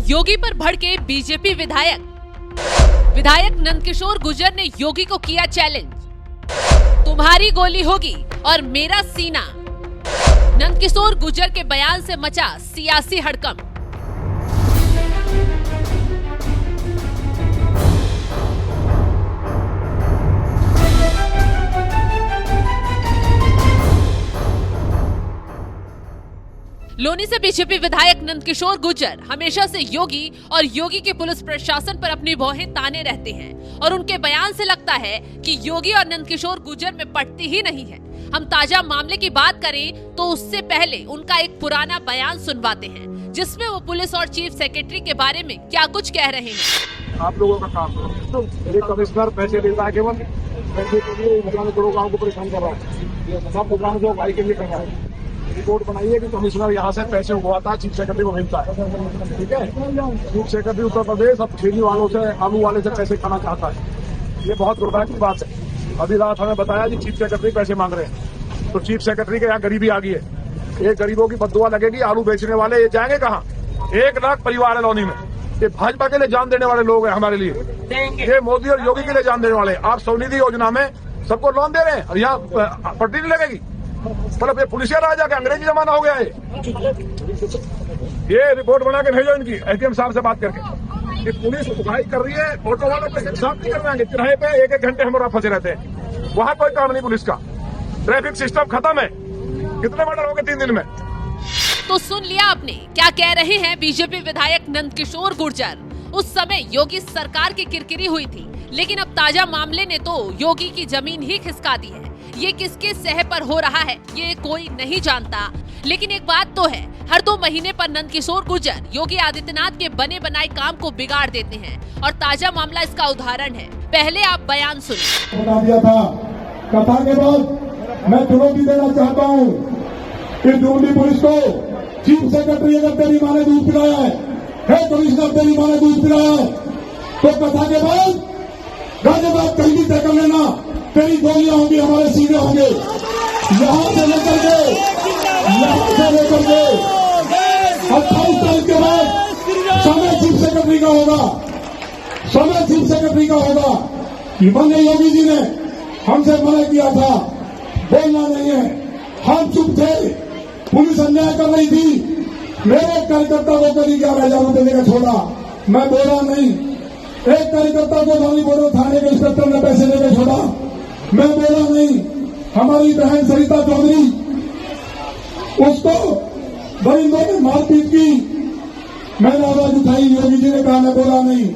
योगी पर भड़के बीजेपी विधायक नंदकिशोर गुर्जर ने योगी को किया चैलेंज। तुम्हारी गोली होगी और मेरा सीना। नंदकिशोर गुर्जर के बयान से मचा सियासी हड़कंप। लोनी से बीजेपी विधायक नंदकिशोर गुर्जर हमेशा से योगी और योगी के पुलिस प्रशासन पर अपनी भौहें ताने रहते हैं और उनके बयान से लगता है कि योगी और नंदकिशोर गुर्जर में पटती ही नहीं है। हम ताजा मामले की बात करें तो उससे पहले उनका एक पुराना बयान सुनवाते हैं, जिसमें वो पुलिस और चीफ सेक्रेटरी के बारे में क्या कुछ कह रहे हैं। आप लोगों का काम तो कमिश्नर पैसे देता है, केवल पैसे के लिए गाँव को परेशान कर रहा है। सब प्रोग्राम जो भाई के लिए कर रहा है। रिपोर्ट बनाइए कि कमिश्नर यहाँ से पैसे उगवाता है, चीफ सेक्रेटरी को मिलता है। ठीक है, चीफ सेक्रेटरी उत्तर प्रदेश अब ठेली वालों से, आलू वाले से पैसे खाना चाहता है। ये बहुत दुर्भाग्य की बात है। अभी रात हमें बताया कि चीफ सेक्रेटरी पैसे मांग रहे हैं, तो चीफ सेक्रेटरी के यहाँ गरीबी आ गई है। ये गरीबों की बद्दुआ लगेगी। आलू बेचने वाले ये जाएंगे कहाँ? 1 लाख परिवार है लौनी में। ये भाजपा के लिए जान देने वाले लोग हैं हमारे लिए। ये मोदी और योगी के लिए जान देने वाले। आप स्वनिधि योजना में सबको लोन दे रहे हैं और यहाँ पट्टी नहीं लगेगी। मतलब ये पुलिसिया राज आके अंग्रेजी जमाना हो गया है। ये रिपोर्ट बना के भेजो इनकी एसडीएम साहब से बात करके। ये पुलिस उठाई कर रही है, ऑटो वालों पे साफ नहीं करवाएंगे। किराए पे 1-1 घंटे हमारा फंसे रहते हैं, वहाँ कोई काम नहीं पुलिस का। ट्रैफिक सिस्टम खत्म है। कितने मर्डर हो गए 3 दिन में? तो सुन लिया आपने क्या कह रहे हैं बीजेपी विधायक नंदकिशोर गुर्जर। उस समय योगी सरकार की किरकिरी हुई थी, लेकिन अब ताजा मामले ने तो योगी की जमीन ही खिसका दी है। ये किसके सह पर हो रहा है ये कोई नहीं जानता, लेकिन एक बात तो है, हर 2 महीने पर नंदकिशोर गुर्जर योगी आदित्यनाथ के बने बनाए काम को बिगाड़ देते हैं और ताजा मामला इसका उदाहरण है। पहले आप बयान सुनिए। बता दिया था कथा के बाद मैं चुनौती देना चाहता हूँ कि दिल्ली पुलिस को, चीफ सेक्रेटरी अगर तेरी माँ ने दूध पिलाया है कमिश्नर तेरी माँ ने दूध पिलाया है, तो कथा के बाद गाजियाबाद कहीं भी तय कर लेना, तेरी गोलियां होंगी, हमारे सीने होंगे। यहाँ से लेकर के 28 तारीख के बाद समय चीफ सेक्रेटरी का होगा, समय चीफ सेक्रेटरी का होगा। माननीय योगी जी ने हमसे मना किया था, बोलना नहीं है। हम चुप थे, पुलिस अन्याय कर रही थी। मेरे कार्यकर्ता को कभी 11,000 रुपये देकर छोड़ा, मैं बोला नहीं। एक कार्यकर्ता को धोनी बोर्डो थाने के इंस्पेक्टर ने पैसे देकर छोड़ा, मैं बोला नहीं। हमारी बहन सरिता चौधरी, उसको दरिंदों ने मारपीट की, मैंने आवाज उठाई, योगी जी ने कहा मैं बोला नहीं।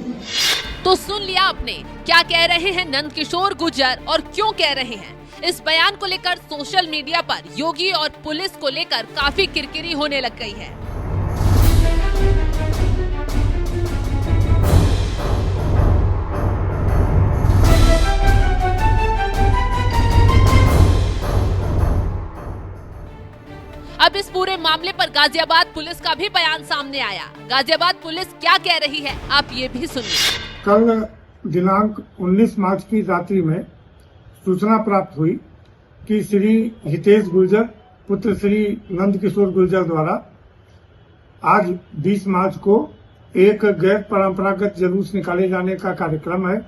तो सुन लिया आपने क्या कह रहे हैं नंदकिशोर गुर्जर और क्यों कह रहे हैं। इस बयान को लेकर सोशल मीडिया पर योगी और पुलिस को लेकर काफी किरकिरी होने लग गई है। अब इस पूरे मामले पर गाजियाबाद पुलिस का भी बयान सामने आया। गाजियाबाद पुलिस क्या कह रही है आप ये भी सुनिए। कल दिनांक 19 मार्च की रात्रि में सूचना प्राप्त हुई कि श्री हितेश गुर्जर पुत्र श्री नंदकिशोर गुर्जर द्वारा आज 20 मार्च को एक गैर परंपरागत जुलूस निकाले जाने का कार्यक्रम है।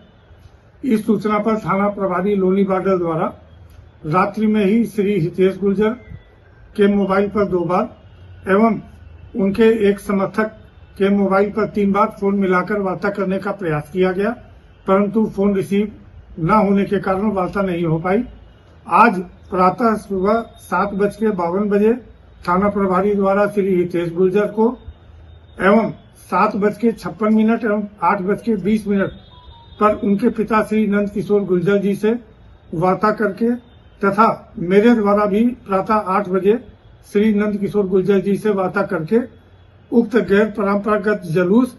इस सूचना पर थाना प्रभारी लोनी बाडर द्वारा रात्रि में ही श्री हितेश गुर्जर के मोबाइल पर 2 बार एवं उनके एक समर्थक के मोबाइल पर 3 बार फोन मिलाकर वार्ता करने का प्रयास किया गया, परंतु फोन रिसीव न होने के कारण वार्ता नहीं हो पाई। आज प्रातः सुबह 7:52 बजे थाना प्रभारी द्वारा श्री हितेश गुर्जर को एवं 7:56 एवं 8:20 पर उनके पिता श्री नंदकिशोर गुर्जर जी से वार्ता करके तथा मेरे द्वारा भी प्रातः 8 बजे श्री नंदकिशोर गुर्जर जी से वार्ता करके उक्त गैर परंपरागत जुलूस,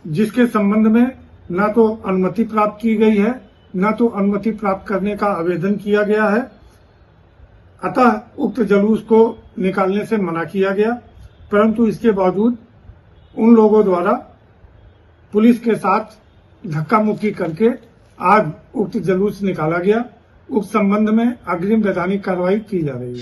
जिसके संबंध में न तो अनुमति प्राप्त की गई है न तो अनुमति प्राप्त करने का आवेदन किया गया है, अतः उक्त जुलूस को निकालने से मना किया गया। परंतु इसके बावजूद उन लोगों द्वारा पुलिस के साथ धक्का मुक्की करके आज उक्त जुलूस निकाला गया। उस संबंध में अग्रिम वैधानिक कार्रवाई की जा रही है।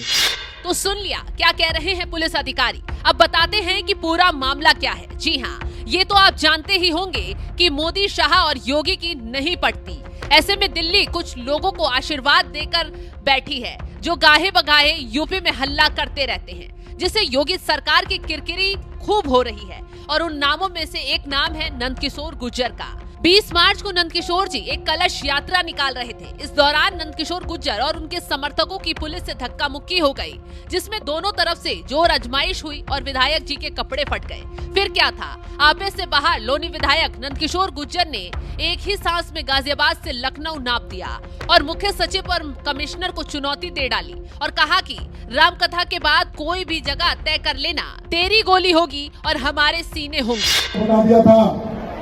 तो सुन लिया क्या कह रहे हैं पुलिस अधिकारी। अब बताते हैं कि पूरा मामला क्या है। जी हाँ, ये तो आप जानते ही होंगे कि मोदी, शाह और योगी की नहीं पटती। ऐसे में दिल्ली कुछ लोगों को आशीर्वाद देकर बैठी है जो गाहे बगाहे यूपी में हल्ला करते रहते हैं, जिससे योगी सरकार की किरकिरी खूब हो रही है। और उन नामों में से एक नाम है नंदकिशोर गुर्जर का। 20 मार्च को नंदकिशोर जी एक कलश यात्रा निकाल रहे थे। इस दौरान नंदकिशोर गुर्जर और उनके समर्थकों की पुलिस से धक्का मुक्की हो गई, जिसमें दोनों तरफ से जोर आजमाइश हुई और विधायक जी के कपड़े फट गए। फिर क्या था, आपे से बाहर लोनी विधायक नंदकिशोर गुर्जर ने एक ही सांस में गाजियाबाद से लखनऊ नाप दिया और मुख्य सचिव और कमिश्नर को चुनौती दे डाली और कहा कि रामकथा के बाद कोई भी जगह तय कर लेना, तेरी गोली होगी और हमारे सीने होंगे। बना दिया था।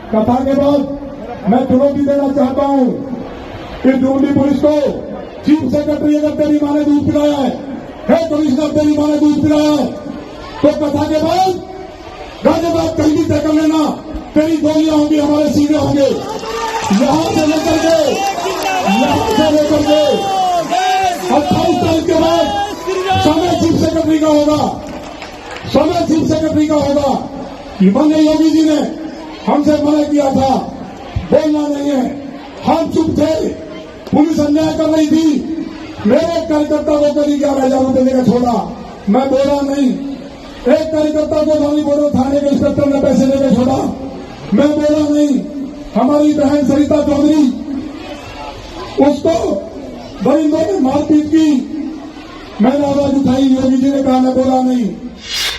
कथा के बाद मैं चुनौती देना चाहता हूँ कि दिल्ली पुलिस को, चीफ सेक्रेटरी अगर तेरी माँ ने दूध पिलाया है कमिश्नर तेरी माँ ने दूध पिलाया है, तो कथा के बाद गाजियाबाद कहीं भी तय कर लेना, तेरी गोलियां होंगी, हमारे सीने होंगे। यहाँ से लेकर के 28 तारीख के बाद समय चीफ सेक्रेटरी का होगा, समय चीफ सेक्रेटरी का होगा। कि माननीय योगी जी ने हमसे मना किया था, बोलना नहीं है, हम चुप थे, पुलिस अन्याय कर रही थी, मेरे कार्यकर्ता को कभी 11,000 रुपये देकर छोड़ा, मैं बोला नहीं। एक कार्यकर्ता को धोनी बोर्डो थाने के इंस्पेक्टर ने पैसे देकर छोड़ा, मैं बोला नहीं। हमारी बहन सरिता चौधरी, उसको दरिंदों ने मारपीट की, मैंने आवाज उठाई, योगी जी ने कहा मैं बोला नहीं।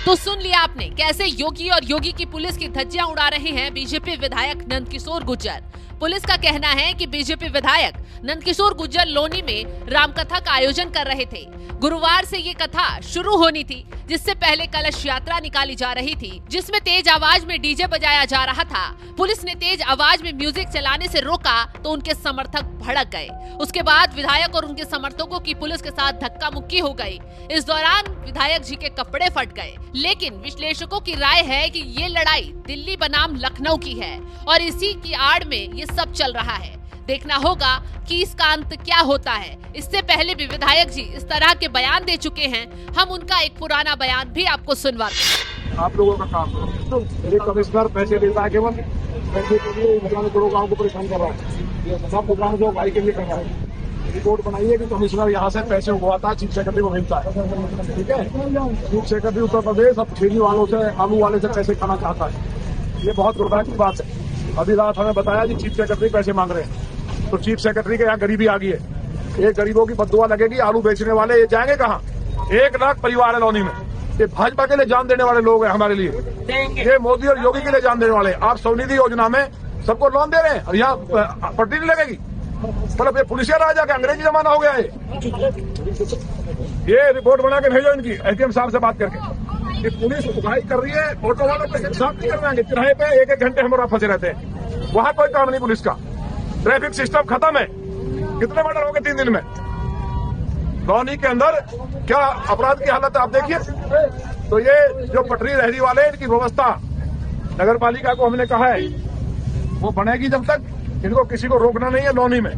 तो सुन लिया आपने कैसे योगी और योगी की पुलिस की धज्जियां उड़ा रहे हैं बीजेपी विधायक नंदकिशोर गुर्जर। पुलिस का कहना है कि बीजेपी विधायक नंदकिशोर गुर्जर लोनी में रामकथा का आयोजन कर रहे थे। गुरुवार से ये कथा शुरू होनी थी, जिससे पहले कलश यात्रा निकाली जा रही थी, जिसमें तेज आवाज में डीजे बजाया जा रहा था। पुलिस ने तेज आवाज में म्यूजिक चलाने से रोका तो उनके समर्थक भड़क गए। उसके बाद विधायक और उनके समर्थकों की पुलिस के साथ धक्का मुक्की हो गई। इस दौरान विधायक जी के कपड़े फट गए। लेकिन विश्लेषकों की राय है कि ये लड़ाई दिल्ली बनाम लखनऊ की है और इसी की आड़ में ये सब चल रहा है। देखना होगा कि इसका अंत क्या होता है। इससे पहले भी विधायक जी इस तरह के बयान दे चुके हैं। हम उनका एक पुराना बयान भी आपको सुनवाते हैं। आप लोगों का काम है, एक कमिश्नर पैसे देता है, केवल पैसे के लिए करोड़ों गाँव को परेशान कर रहा है। सब दुकान जो भाई के लिए कर रहा है। रिपोर्ट बनाइए कि कमिश्नर यहाँ से पैसे उगवाता है, चीफ सेक्रेटरी को भेजता है। ठीक है, चीफ सेक्रेटरी उत्तर प्रदेश अब ठेली वालों से, आलू वाले से पैसे खाना चाहता है। ये बहुत दुर्भाग्य की बात है। अभी रात हमें बताया कि चीफ सेक्रेटरी पैसे मांग रहे हैं, तो चीफ सेक्रेटरी के यहाँ गरीबी आ गई है। ये गरीबों की बद्दुआ लगेगी। आलू बेचने वाले ये जाएंगे कहाँ? 1 लाख परिवार है लौनी में। ये भाजपा के लिए जान देने वाले लोग हैं हमारे लिए। ये मोदी और योगी के लिए जान देने वाले। आप स्वनिधि योजना में सबको लोन दे रहे हैं और यहाँ पट्टी नहीं लगेगी। मतलब ये पुलिसिया राज आके अंग्रेजी जमाना हो गया है। ये रिपोर्ट बना के भेजो इनकी, एसडीएम साहब से बात करके कि पुलिस उगाही कर रही है, ऑटो वालों पे साफ नहीं करवाएंगे। किराए पे 1-1 घंटे हम फंसे रहते हैं, वहां कोई काम नहीं पुलिस का। ट्रैफिक सिस्टम खत्म है। कितने मर्डर हो गए 3 दिन में लौनी के अंदर? क्या अपराध की हालत आप देखिए। तो ये जो पटरी रहरी वाले, इनकी व्यवस्था नगर पालिका को हमने कहा है वो बनेगी जब तक इनको किसी को रोकना नहीं है। लौनी में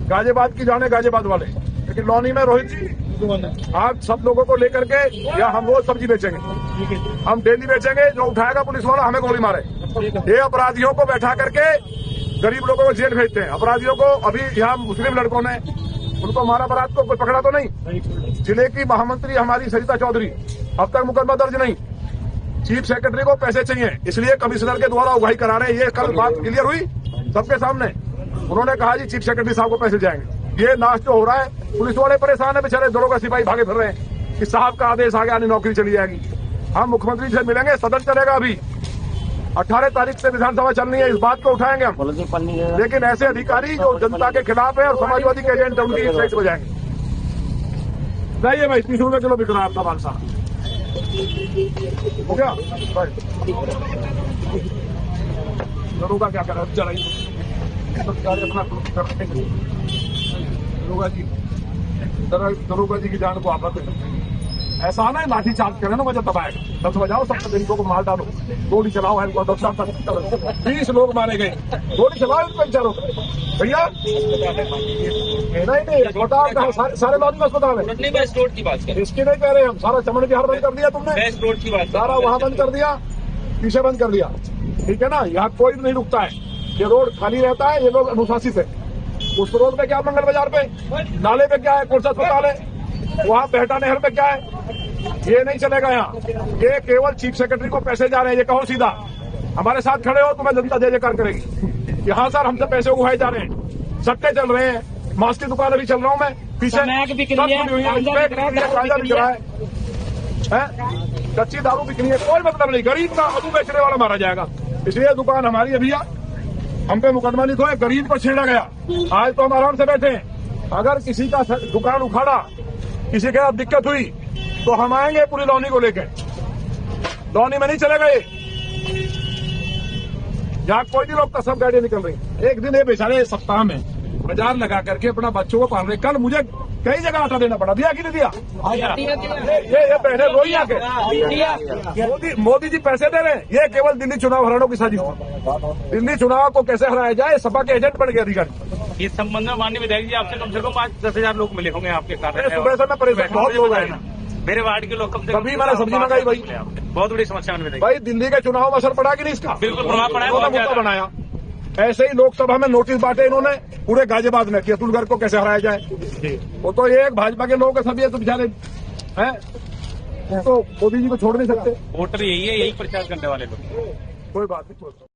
गाजियाबाद की जाने गाजियाबाद वाले, लेकिन लौनी में रोहित जी आप सब लोगों को लेकर के, या हम रोज सब्जी बेचेंगे, हम डेली बेचेंगे, जो उठाएगा पुलिस वाला हमें गोली मारे। ये अपराधियों को बैठा करके गरीब लोगों को जेल भेजते हैं। अपराधियों को अभी यहाँ मुस्लिम लड़कों ने उनको मारा, बरात को कोई पकड़ा तो नहीं। जिले की महामंत्री हमारी सरिता चौधरी, अब तक मुकदमा दर्ज नहीं। चीफ सेक्रेटरी को पैसे चाहिए, इसलिए कमिश्नर के द्वारा उगाही करा रहे हैं। ये कल बात क्लियर हुई सबके सामने। उन्होंने कहा जी चीफ सेक्रेटरी साहब को पैसे जाएंगे। ये नाश जो हो रहा है, पुलिस वाले परेशान है बेचारे, दरोगा सिपाही भागे फिर रहे हैं कि साहब का आदेश आ गया, नौकरी चली जाएगी। हम मुख्यमंत्री से मिलेंगे, सदन चलेगा अभी 18 तारीख से विधानसभा चलनी है, इस बात को उठाएंगे हम। लेकिन ऐसे अधिकारी जो जनता के खिलाफ है और समाजवादी के एजेंट है, उनकी साइड हो जाएंगे। जाइए भाई, 30 रुपये किलो बिक रहा है आपका माल साहब, हो गया दरोगा क्या कर रहा है? चलाइए अपना दरोगा जी की जान को आप ऐसा ना है लाठी चार्ज करे ना वजह दबाएगा, 10 बजाओ सब गरीबों को मार डालो, गोली चलाओ है 20 लोग मारे गए, गोली चलाओ इन बेचारों को भैया। नहीं अस्पताल सारे लॉज में अस्पताल है, नहीं बेस्ट रोड की बात करें, इसकी नहीं कह रहे हम। सारा चमन बिहार बंद कर दिया तुमने, बेस्ट रोड की बात सारा वहाँ बंद कर दिया, पीछे बंद कर दिया, ठीक है ना। यहाँ कोई नहीं रुकता है, ये रोड खाली रहता है, ये लोग अनुशासित है। उस रोड पे क्या मंगल बाजार पे, नाले पे क्या है, कौन सा अस्पताल है, वहाँ बेहटा नहर पे क्या है, ये नहीं चलेगा यहाँ। ये केवल चीफ सेक्रेटरी को पैसे जा रहे हैं, ये कहो सीधा। हमारे साथ खड़े हो तुम्हें जनता जय जयकार करेगी। यहाँ सर हमसे पैसे उगाए जा रहे हैं, सट्टे चल रहे हैं, मास्क की दुकान अभी चल रहा हूँ मैं, पीछे बिक रहा है, कच्ची दारू बिकनी है, कोई मतलब नहीं। गरीब का मधु बेचने वाला मारा जाएगा, इसलिए दुकान हमारी है भैया। हम पे मुकदमा नहीं खोए, गरीब को छेड़ा गया। आज तो हम आराम से बैठे हैं, अगर किसी का दुकान उखाड़ा, किसी के साथ दिक्कत हुई तो हम आएंगे पूरी लॉनी को लेकर। लॉनी में नहीं चलेगा ये, यहाँ कोई भी लोग सब गाड़ियां निकल रही। एक दिन ये बेचारे सप्ताह में बाजार लगा करके अपना बच्चों को पाल रहे। कल मुझे कई जगह आटा देना पड़ा, दिया कि नहीं दिया? ये पहले रोई आके मोदी जी पैसे दे रहे हैं। ये केवल दिल्ली चुनाव हराने की साजिश है। दिल्ली चुनाव को कैसे हराया जाए, सपा के एजेंट बन गए अधिकारी। इस संबंध में माननीय विधायक जी आपसे कम से कम 5-10 लोग मिले होंगे आपके कारण। सुबह से मैं परेशान, बहुत लोग आए ना, मेरे वार्ड के लोग कम से कम कभी मैंने सब्जी मंगाई भाई, बहुत बड़ी समस्या में भाई। दिल्ली के चुनाव में असर पड़ा कि नहीं इसका? बिल्कुल प्रभाव पड़ा है, उन्होंने मुद्दा बनाया। ऐसे ही लोकसभा में नोटिस बांटे इन्होंने पूरे गाजियाबाद में कि अतुलगढ़ को कैसे हराया जाए। वो तो एक भाजपा के लोग सब ये तो बेचारे हैं, तो मोदी जी को छोड़ नहीं सकते। वोटर यही है, यही प्रचार करने वाले लोग। कोई बात नहीं।